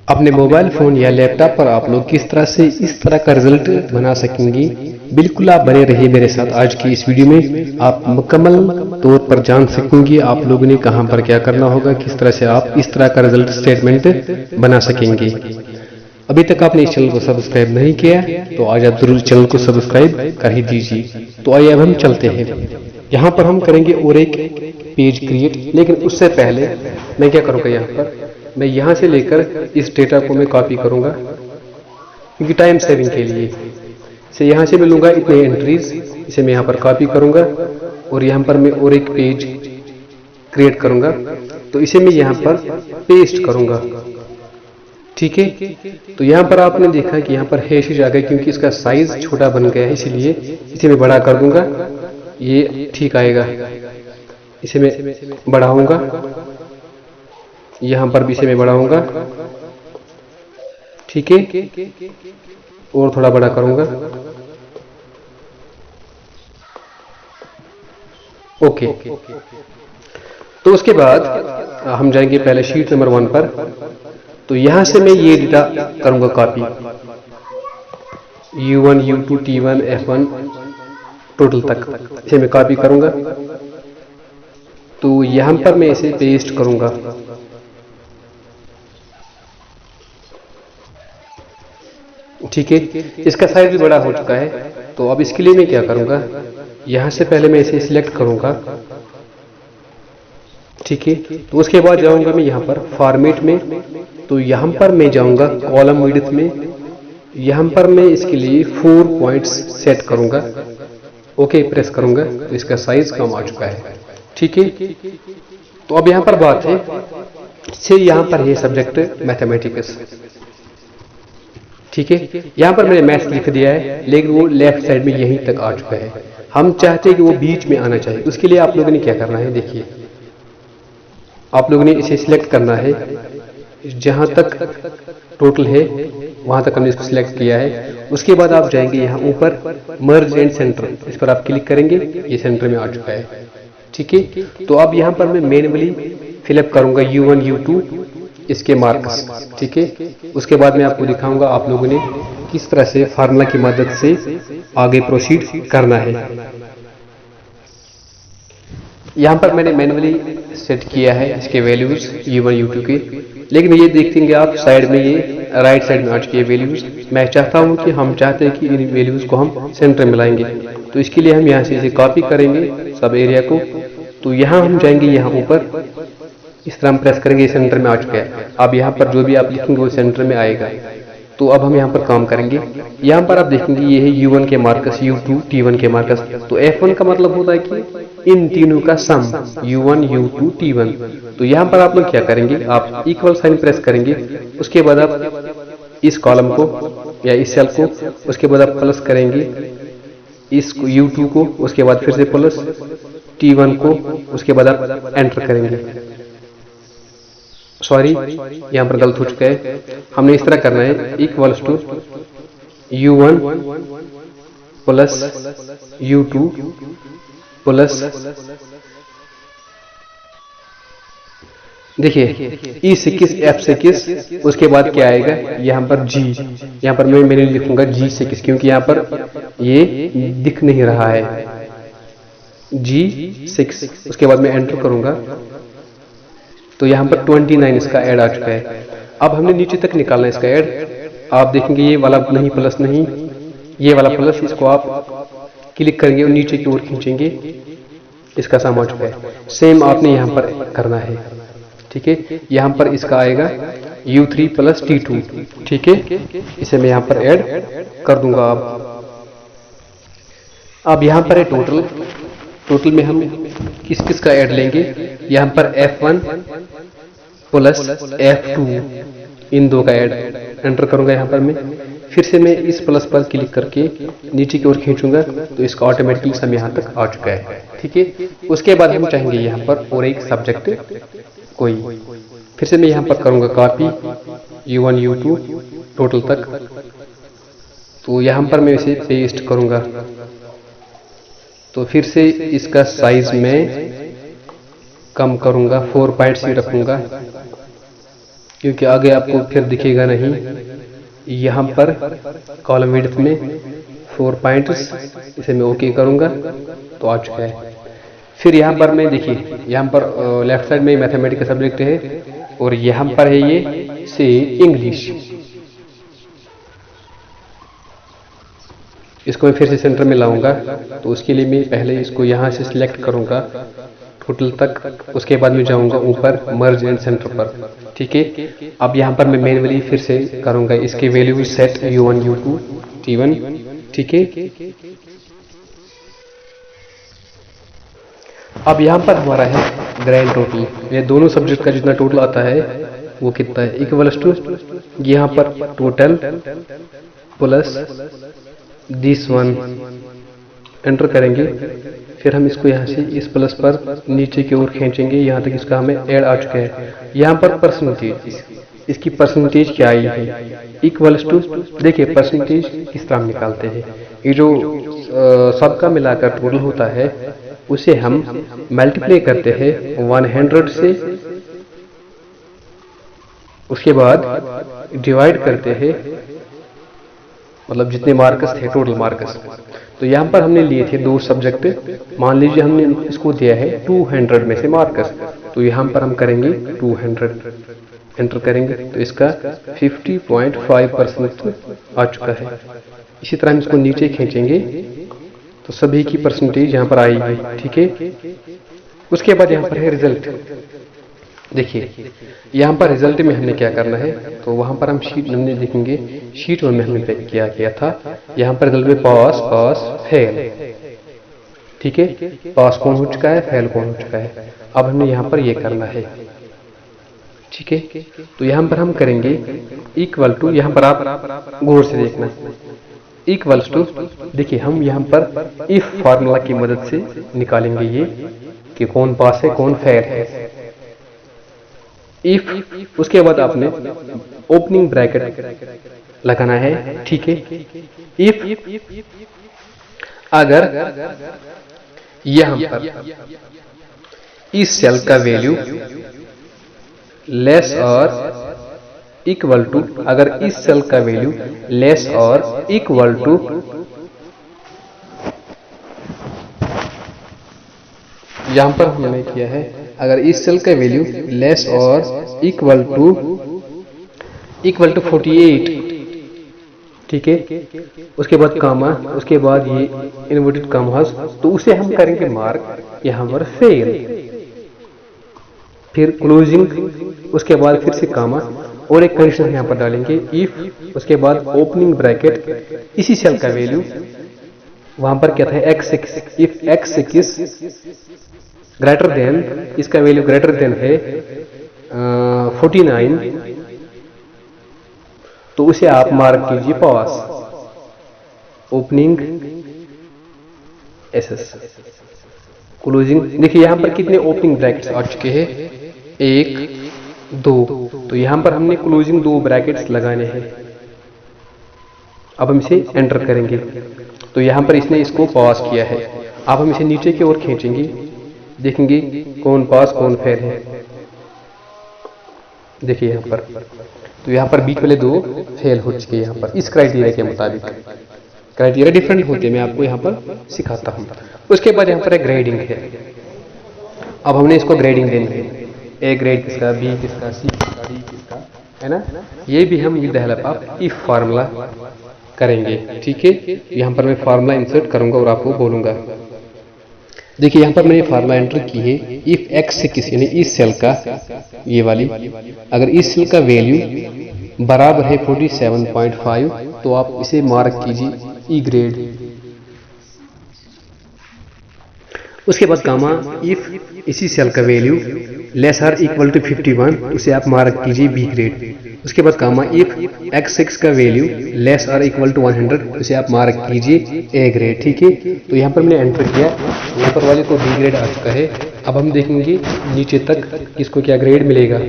अपने mobile phone या laptop पर आप लोग किस तरह से इस तरह का रिजल्ट बना सकेंगे। बिल्कुल आप बने रहिए मेरे साथ आज की इस वीडियो में। आप मुकम्मल तौर पर जान सकेंगे आप लोगों ने कहां पर क्या करना होगा, किस तरह से आप इस तरह का रिजल्ट स्टेटमेंट बना सकेंगे। अभी तक आपने इस चैनल को सब्सक्राइब नहीं किया तो आज आप जरूर चैनल को सब्सक्राइब कर ही दीजिए। तो आइए अब हम चलते हैं। यहाँ पर हम करेंगे और एक पेज क्रिएट, लेकिन उससे पहले मैं क्या करूँगा, यहाँ पर मैं यहाँ से लेकर इस डेटा को मैं कॉपी करूँगा क्योंकि टाइम सेविंग के लिए। से यहाँ से मैं लूँगा इतने एंट्रीज, इसे मैं यहाँ पर कॉपी करूँगा और यहाँ पर मैं और एक पेज क्रिएट करूँगा, तो इसे मैं यहाँ पर पेस्ट करूँगा। ठीक है, तो यहाँ पर आपने देखा कि यहाँ पर हैशेज आ गए क्योंकि इसका साइज छोटा बन गया है, इसलिए इसे मैं बड़ा कर दूंगा, ये ठीक आएगा। इसे मैं बढ़ाऊंगा, यहाँ पर भी इसे मैं बढ़ाऊंगा, ठीक है, और थोड़ा बड़ा करूंगा। ओके, तो उसके बाद हम जाएंगे पहले शीट नंबर 1 पर। तो यहां से मैं ये डेटा करूंगा copy, U1, U2, T1, F1 total तक इसे मैं कॉपी करूंगा। तो यहां पर मैं इसे पेस्ट करूंगा। ठीक है, इसका साइज भी बड़ा हो चुका है। तो अब इसके लिए मैं क्या करूंगा, यहां से पहले मैं इसे सिलेक्ट करूंगा। ठीक है, तो उसके बाद जाऊंगा मैं यहाँ पर फॉर्मेट में, तो यहाँ पर मैं जाऊंगा कॉलम विड्थ में, यहाँ पर मैं इसके लिए 4 पॉइंट्स सेट करूंगा। ओके प्रेस करूंगा तो इसका साइज कम आ चुका है। ठीक है, तो अब यहाँ पर बात है से यहाँ पर है सब्जेक्ट मैथमेटिक्स। ठीक है, यहाँ पर मैंने मैथ्स लिख दिया है, लेकिन वो लेफ्ट साइड में यहीं तक आ चुका है। हम चाहते हैं कि वो बीच में आना चाहिए। उसके लिए आप लोगों ने क्या करना है, देखिए आप लोगों ने इसे सिलेक्ट करना है, जहां तक टोटल है वहां तक हमने इसको सिलेक्ट किया है। उसके बाद आप जाएंगे यहाँ ऊपर मर्ज एंड सेंटर, इस पर आप क्लिक करेंगे, ये सेंटर में आ चुका है। ठीक है, तो अब यहाँ पर मैं मैन्युअली फिलअप करूंगा U1, U2 इसके मार्क्स। ठीक है, उसके बाद मैं आपको दिखाऊंगा आप लोगों ने किस तरह से फार्मूला की मदद से आगे प्रोसीड करना है। यहाँ पर मैंने मैन्युअली सेट किया है इसके वैल्यूज U1, U2 के, लेकिन ये देखेंगे आप साइड में ये राइट साइड में आ चुकी है वैल्यूज। मैं चाहता हूँ कि हम चाहते हैं कि इन वैल्यूज को हम सेंटर में लाएंगे, तो इसके लिए हम यहाँ से इसे कॉपी करेंगे सब एरिया को। तो यहाँ हम जाएंगे, यहाँ ऊपर इस तरह हम प्रेस करेंगे, सेंटर में आ चुका है। अब यहाँ पर जो भी आप लिखेंगे वो सेंटर में आएगा। तो अब हम यहाँ पर काम करेंगे। यहाँ पर आप देखेंगे ये है U1 के मार्कस, U2, T1 के मार्कस। तो F1 का मतलब होता है कि इन तीनों का सम U1, U2, T1। तो यहाँ पर आप लोग क्या करेंगे, आप इक्वल साइन प्रेस करेंगे, उसके बाद आप इस कॉलम को या इस सेल को, उसके बाद आप प्लस करेंगे इस U2 को, उसके बाद फिर से प्लस T1 को, उसके बाद आप एंटर करेंगे। सॉरी, यहाँ पर गलत हो चुका है, हमने इस तरह करना है equals to U1 plus U2 plus, देखिए E6 F6, उसके बाद क्या आएगा यहाँ पर G, यहाँ पर मैंने लिखूंगा G6 क्योंकि यहाँ पर ये दिख नहीं रहा है, G6। उसके बाद मैं एंटर करूंगा तो यहाँ पर 29 इसका ऐड आ चुका है। अब हमने नीचे तक निकालना है इसका ऐड। आप देखेंगे ये वाला नहीं, प्लस नहीं, ये वाला प्लस, इसको आप क्लिक करेंगे और नीचे की ओर खींचेंगे, इसका सम आ चुका है। सेम आपने यहाँ पर करना है। ठीक है, यहाँ पर इसका आएगा U3 प्लस T2। ठीक है, इसे मैं यहाँ पर ऐड कर दूंगा। अब यहाँ पर है टोटल, टोटल में हम किस किस का ऐड लेंगे, यहाँ पर F1 प्लस F2, इन दो का ऐड एंटर करूंगा। यहाँ पर मैं फिर से मैं इस प्लस पर क्लिक करके नीचे की ओर खींचूंगा तो इसका ऑटोमेटिकली सम यहाँ तक आ चुका है। ठीक है, उसके बाद हम चाहेंगे यहाँ पर और एक सब्जेक्ट कोई, फिर से मैं यहाँ पर करूंगा कॉपी U1, U2 टोटल तक, तो यहाँ पर मैं इसे पेस्ट करूंगा। तो फिर से इसका साइज में कम करूंगा, 4 पॉइंट्स ही रखूंगा। क्योंकि आगे आपको फिर दिखेगा नहीं। यहाँ पर कॉलम विड्थ में 4 पॉइंट्स, इसे मैं ओके करूंगा तो आ चुका है। फिर यहाँ पर मैं देखिए, यहाँ पर लेफ्ट साइड में मैथमेटिक्स का सब्जेक्ट है और यहाँ पर है ये से इंग्लिश। इसको मैं फिर से सेंटर में लाऊंगा, तो उसके लिए मैं पहले इसको यहाँ से सिलेक्ट करूंगा टोटल तक, उसके बाद मैं जाऊंगा ऊपर मर्ज एंड सेंटर पर। ठीक है, अब यहाँ पर मैं मैन्युअली फिर से करूंगा इसके value set u1 u2 t1। ठीक है, अब यहाँ पर हमारा है ग्रैंड टोटल, ये दोनों सब्जेक्ट का जितना टोटल आता है वो कितना है, इक्वल्स टू यहाँ पर total plus this one enter करेंगे। फिर हम इसको यहाँ से इस प्लस पर नीचे की ओर खींचेंगे, यहाँ तक इसका हमें ऐड आ चुका है। यहाँ पर परसेंटेज, इसकी परसेंटेज क्या आई है, इक्वल्स टू, देखिए परसेंटेज किस तरह हम निकालते हैं, ये जो सबका मिलाकर टोटल होता है उसे हम मल्टीप्लाई करते हैं 100 से, उसके बाद डिवाइड करते हैं, मतलब जितने मार्क्स थे टोटल मार्क्स। तो यहाँ पर हमने लिए थे 2 सब्जेक्ट, मान लीजिए हमने इसको दिया है 200 में से मार्क्स, तो यहाँ पर हम करेंगे 200 एंटर करेंगे, तो इसका 50.5% आ चुका है। इसी तरह हम इसको नीचे खींचेंगे तो सभी की परसेंटेज यहाँ पर आएगी। ठीक है, उसके बाद यहाँ पर है रिजल्ट। देखिए यहाँ पर रिजल्ट में हमने क्या करना है, तो वहां पर हम शीट हमने देखेंगे, शीट 1 में हमने क्या किया था, यहाँ पर रिजल्ट में पास पास फेल। ठीक है, पास कौन हो चुका है, फेल कौन हो चुका है, अब हमने यहाँ पर ये करना है। ठीक है, तो यहाँ पर हम करेंगे इक्वल टू, यहाँ पर आप गौर से देखना, इक्वल्स टू, देखिए हम यहाँ पर इफ फार्मूला की मदद से निकालेंगे ये कि कौन पास है कौन फेल है। इफ, उसके बाद आपने ओपनिंग ब्रैकेट लगाना है। ठीक है, इफ अगर यहां पर इस सेल का वैल्यू लेस और इक्वल टू, अगर इस सेल का वैल्यू लेस और इक्वल टू यहां पर हमने किया है, अगर इस सेल का वैल्यू लेस और इक्वल टू 48। ठीक है, उसके बाद कामा, उसके बाद ये इन्वर्टेड कामास, तो उसे हम करेंगे मार्क यहां पर फेल, फिर क्लोजिंग, उसके बाद फिर से कामा और एक कंडीशन यहाँ पर डालेंगे इफ, उसके बाद ओपनिंग ब्रैकेट, इसी सेल का वैल्यू वहां पर क्या था x6, if x6 greater than, इसका वैल्यू ग्रेटर देन है 49, तो उसे आप मार्क कीजिए पास, ओपनिंग SS, क्लोजिंग। देखिए यहाँ पर कितने ओपनिंग ब्रैकेट्स आ चुके हैं, 1 2, तो यहाँ पर हमने क्लोजिंग 2 ब्रैकेट्स लगाने हैं। अब हम इसे एंटर करेंगे, तो यहाँ पर इसने इसको पास किया है। अब हम इसे नीचे की ओर खींचेंगे, देखेंगे कौन पास कौन फेल है। देखिए यहाँ पर, तो यहाँ पर बीच वाले 2 फेल हो चुके हैं यहाँ पर, इस क्राइटेरिया के मुताबिक। क्राइटेरिया डिफरेंट होते हैं, मैं आपको यहाँ पर सिखाता हूँ। उसके बाद यहाँ पर एक ग्रेडिंग है, अब हमने इसको ग्रेडिंग देनी है, ए ग्रेड किसका, बी किसका, सी किसका, डी किसका, है ना। ये भी हम with the help of if formula करेंगे। ठीक है, यहाँ पर मैं फार्मूला इंसर्ट करूंगा और आपको बोलूंगा। देखिए यहाँ पर मैंने फार्मूला एंटर की है, इफ x6 यानी इस सेल का, ये वाली, अगर इस सेल का वैल्यू बराबर है 47.5, तो आप इसे मार्क कीजिए ई ग्रेड। उसके बाद कामा, इफ इसी सेल का value less or equal to 51, उसे आप मार्क कीजिए बी ग्रेड। उसके बाद कामा, इफ x6 का value less or equal to 100, उसे आप मार्क कीजिए ए ग्रेड। ठीक है, तो यहाँ पर मैंने एंटर किया, यहाँ पर वाले को बी ग्रेड आ चुका है। अब हम देखेंगे नीचे तक किसको क्या ग्रेड मिलेगा।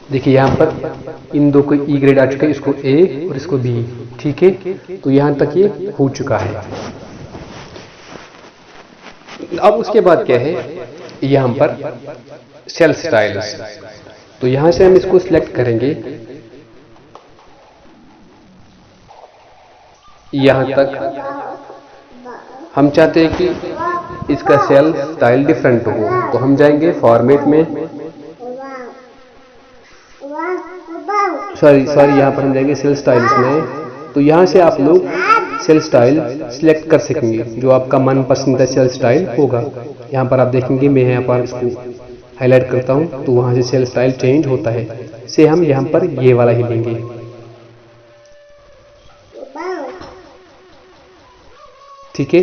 देखिए यहाँ पर इन 2 को ई ग्रेड आ चुका है, इसको ए और इसको बी। ठीक है, तो यहाँ तक ये हो चुका है। अब उसके बाद क्या है, यहाँ पर सेल स्टाइल्स। तो यहाँ से हम इसको सिलेक्ट करेंगे, यहाँ तक हम चाहते हैं कि इसका सेल स्टाइल डिफरेंट हो, तो हम जाएंगे फॉर्मेट में, सॉरी यहाँ पर हम जाएंगे सेल स्टाइल्स में। तो यहाँ से आप लोग सेल स्टाइल सिलेक्ट कर सकेंगे, जो आपका मनपसंद सेल स्टाइल होगा। यहाँ पर आप देखेंगे, मैं यहाँ पर इसको हाईलाइट करता हूँ तो वहाँ से सेल स्टाइल चेंज होता है। से हम यहाँ पर ये वाला ही लेंगे। ठीक है,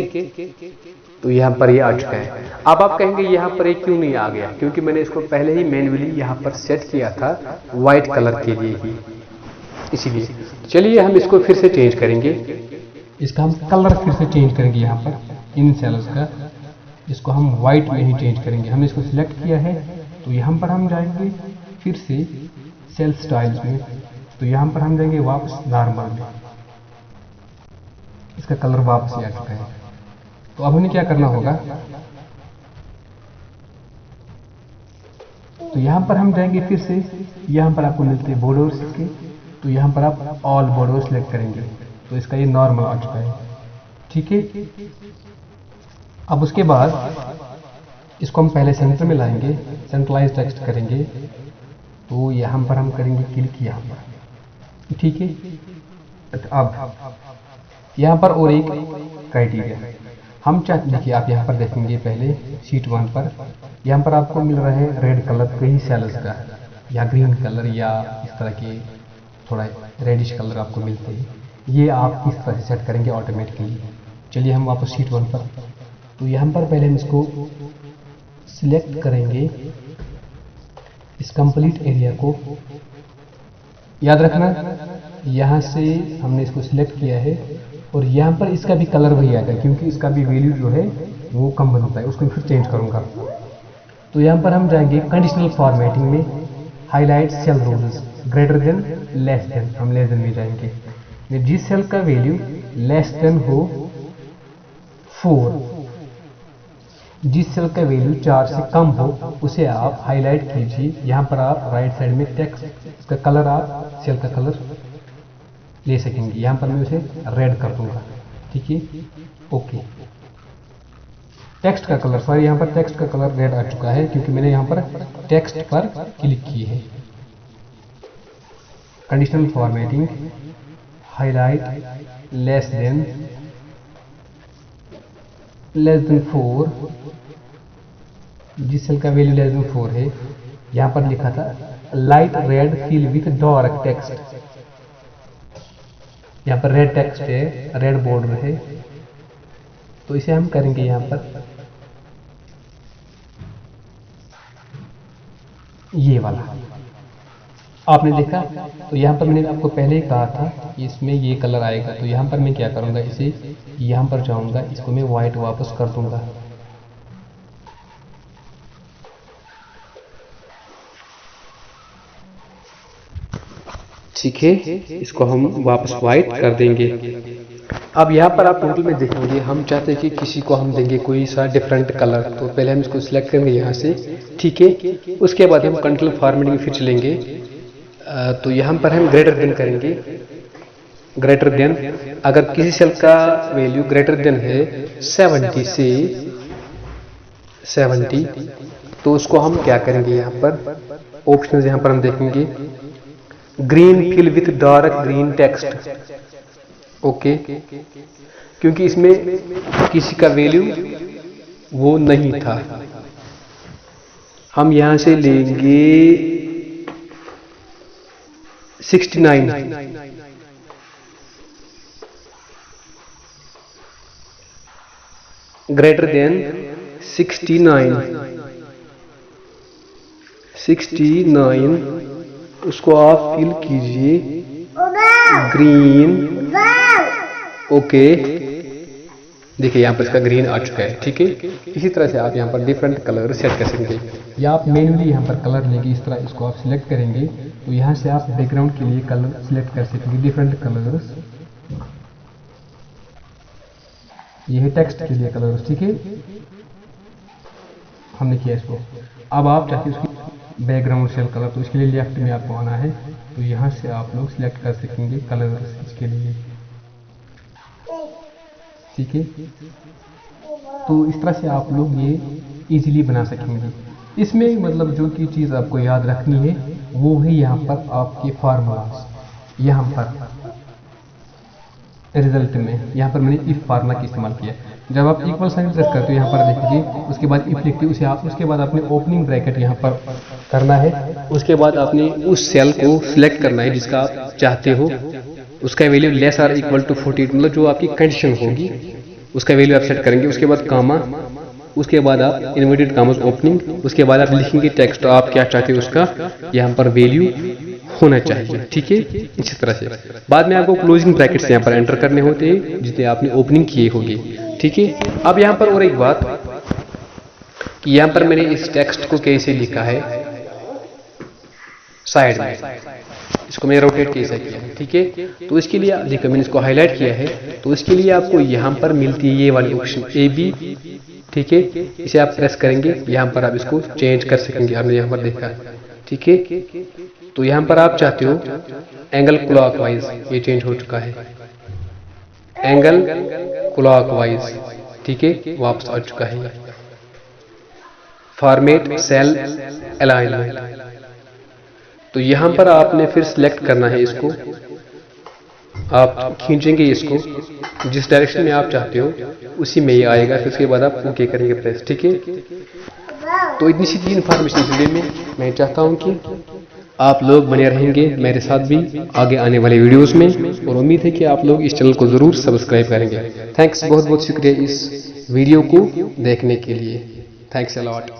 तो यहाँ पर ये आ चुका है। अब आप कहेंगे यहाँ पर ये क्यों नहीं आ गया, क्योंकि मैंने इसको पहले ही मैन्युअली यहाँ पर सेट किया था व्हाइट कलर के लिए ही, इसीलिए। चलिए हम इसको फिर से चेंज करेंगे, इसका हम कलर फिर से चेंज करेंगे। यहाँ पर इन सेल्स का इसको हम व्हाइट में ही चेंज करेंगे। हमने इसको सिलेक्ट किया है, तो यहाँ पर हम जाएंगे फिर से सेल स्टाइल्स में, तो यहाँ पर हम जाएंगे वापस नॉर्मल में। इसका कलर वापस आ चुका है। तो अब हमें क्या करना होगा, तो यहाँ पर हम जाएंगे फिर से, यहाँ पर आपको मिलते हैं बॉर्डर्स के, तो यहाँ पर आप ऑल बॉर्डर सेलेक्ट करेंगे, तो इसका ये नॉर्मल आ चुका है। ठीक है, अब उसके बाद इसको हम पहले सेंटर में लाएंगे, सेंट्रलाइज टेक्स्ट करेंगे, तो यहाँ पर हम करेंगे क्लिक यहाँ पर। ठीक है, अब यहाँ पर और एक क्राइटेरिया हम चाहते, देखिए आप यहाँ पर देखेंगे पहले शीट 1 पर, यहाँ पर आपको मिल रहा है रेड कलर कई सेल्स का, या ग्रीन कलर, या इस तरह के थोड़ा रेडिश कलर आपको मिलते हैं। ये आप इस तरह से सेट करेंगे ऑटोमेटिकली। चलिए हम वापस शीट 1 पर, तो यहाँ पर पहले हम इसको सिलेक्ट करेंगे, इस कंप्लीट एरिया को याद रखना, यहाँ से हमने इसको सिलेक्ट किया है, और यहाँ पर इसका भी कलर वही आएगा, क्योंकि इसका भी वैल्यू जो है वो कम बनता है, उसको फिर चेंज करूँगा। तो यहाँ पर हम जाएंगे कंडीशनल फॉर्मेटिंग में, highlight cell rules, greater than less than, हम लेस देन में जाएंगे। जिस सेल का वैल्यू लेस देन हो 4, जिस सेल का वैल्यू 4 से कम हो उसे आप हाईलाइट कीजिए। यहाँ पर आप राइट साइड में टेक्स्ट का कलर, आप सेल का कलर ले सकेंगे। यहाँ पर मैं उसे रेड कर दूंगा। ठीक है, ओके। टेक्स्ट का कलर, सॉरी यहाँ पर टेक्स्ट का कलर रेड आ चुका है, क्योंकि मैंने यहाँ पर टेक्स्ट पर क्लिक की है। Conditional formatting, highlight less than 4, जिस सेल का वैल्यू लेस देन 4 है, यहाँ पर लिखा था light red fill with dark text, यहाँ पर रेड टेक्स्ट है, रेड बॉर्डर है, तो इसे हम करेंगे यहाँ पर ये वाला। आपने देखा, तो यहाँ पर मैंने आपको पहले ही कहा था कि इसमें ये कलर आएगा, तो यहाँ पर मैं क्या करूँगा, इसे यहाँ पर जाऊँगा, इसको मैं वाइट वापस कर दूँगा। ठीक है, इसको हम वापस वाइट कर देंगे। अब यहाँ पर आप टोटल में देखेंगे, हम चाहते हैं कि किसी को हम देंगे कोई सा डिफरेंट कलर, तो पहले हम इसको सिलेक्ट करेंगे यहाँ से। ठीक है, उसके बाद हम कंट्रोल फॉर्मेटिंग में फिर चलेंगे, तो यहाँ पर हम ग्रेटर देन करेंगे। ग्रेटर देन, अगर किसी सेल का वैल्यू ग्रेटर देन है 70 से 70, तो उसको हम क्या करेंगे, यहाँ पर ऑप्शन यहाँ पर हम देखेंगे green fill with dark green text. Okay, क्योंकि इसमें किसी का वैल्यू वो नहीं था। हम यहां से लेंगे 69, ग्रेटर देन 69, उसको आप फिल कीजिए ग्रीन। ओके, देखिए यहाँ पर इसका ग्रीन आ चुका है। ठीक है, इसी तरह से आप यहाँ पर डिफरेंट कलर सेट कर सकेंगे, या आप मैन्युअली यहाँ पर कलर लेंगे, इस तरह इसको आप सिलेक्ट करेंगे, तो यहाँ से आप बैकग्राउंड के लिए कलर सिलेक्ट कर सकेंगे, डिफरेंट कलर्स। ये है टेक्स्ट के लिए कलर्स। ठीक है, हमने किया इसको। अब आप चाहते हैं उसकी बैकग्राउंड सेल कलर, तो इसके लिए लेफ्ट में आपको आना है, तो यहाँ से आप लोग सिलेक्ट कर सकेंगे कलर इसके लिए, ठीक है। तो इस तरह से आप लोग ये इजीली बना सकेंगे। इसमें मतलब जो की चीज़ आपको याद रखनी है वो है यहाँ पर आपके फार्मूलाज। यहाँ पर रिजल्ट में यहाँ पर मैंने इफ फार्मूला का इस्तेमाल किया। जब आप इक्वल साइन प्रेस करते हो यहाँ पर देखिए, उसके बाद इफ लिखते हो, उसके बाद आपने ओपनिंग ब्रैकेट यहाँ पर करना है। उसके बाद आपने उस सेल को सिलेक्ट करना है जिसका आप चाहते हो, उसका value less or equal to 48, मतलब जो आपकी कंडीशन होगी उसका वैल्यू आप सेट करेंगे। उसके बाद कामा, उसके बाद आप इन्वर्टेड कामस ओपनिंग, उसके बाद आप लिखेंगे टेक्स्ट आप क्या चाहते हो उसका यहाँ पर वैल्यू होना चाहिए, ठीक है। इसी तरह से बाद में आपको क्लोजिंग ब्रैकेट्स यहाँ पर एंटर करने होते हैं जितने आपने ओपनिंग किए होंगे, ठीक है। अब यहाँ पर और एक बात कि यहाँ पर मैंने इस टेक्स्ट को कैसे लिखा है साइड में, इसको मैंने रोटेट कैसे किया है, ठीक है। तो इसके लिए देखो मैंने इसको हाईलाइट किया है, तो इसके लिए आपको यहाँ पर मिलती है ये वाली ऑप्शन AB, ठीक है। इसे आप प्रेस करेंगे, यहाँ पर आप इसको चेंज कर सकेंगे, आपने यहाँ पर देखा, ठीक है। तो यहाँ पर आप चाहते हो एंगल क्लॉकवाइज, ये चेंज हो चुका है, एंगल क्लॉकवाइज, ठीक है, वापस आ चुका है। फॉर्मेट सेल अलाइनमेंट, तो यहाँ पर आपने फिर सिलेक्ट करना है इसको, आप खींचेंगे इसको जिस डायरेक्शन में आप चाहते हो उसी में ये आएगा, फिर उसके बाद आप ओके करेंगे प्रेस, ठीक है। तो इतनी सी इन्फॉर्मेशन के लिए मैं चाहता हूँ कि आप लोग बने रहेंगे मेरे साथ भी आगे आने वाले वीडियोस में, और उम्मीद है कि आप लोग इस चैनल को ज़रूर सब्सक्राइब करेंगे। थैंक्स, बहुत बहुत शुक्रिया इस वीडियो को देखने के लिए। Thanks a lot.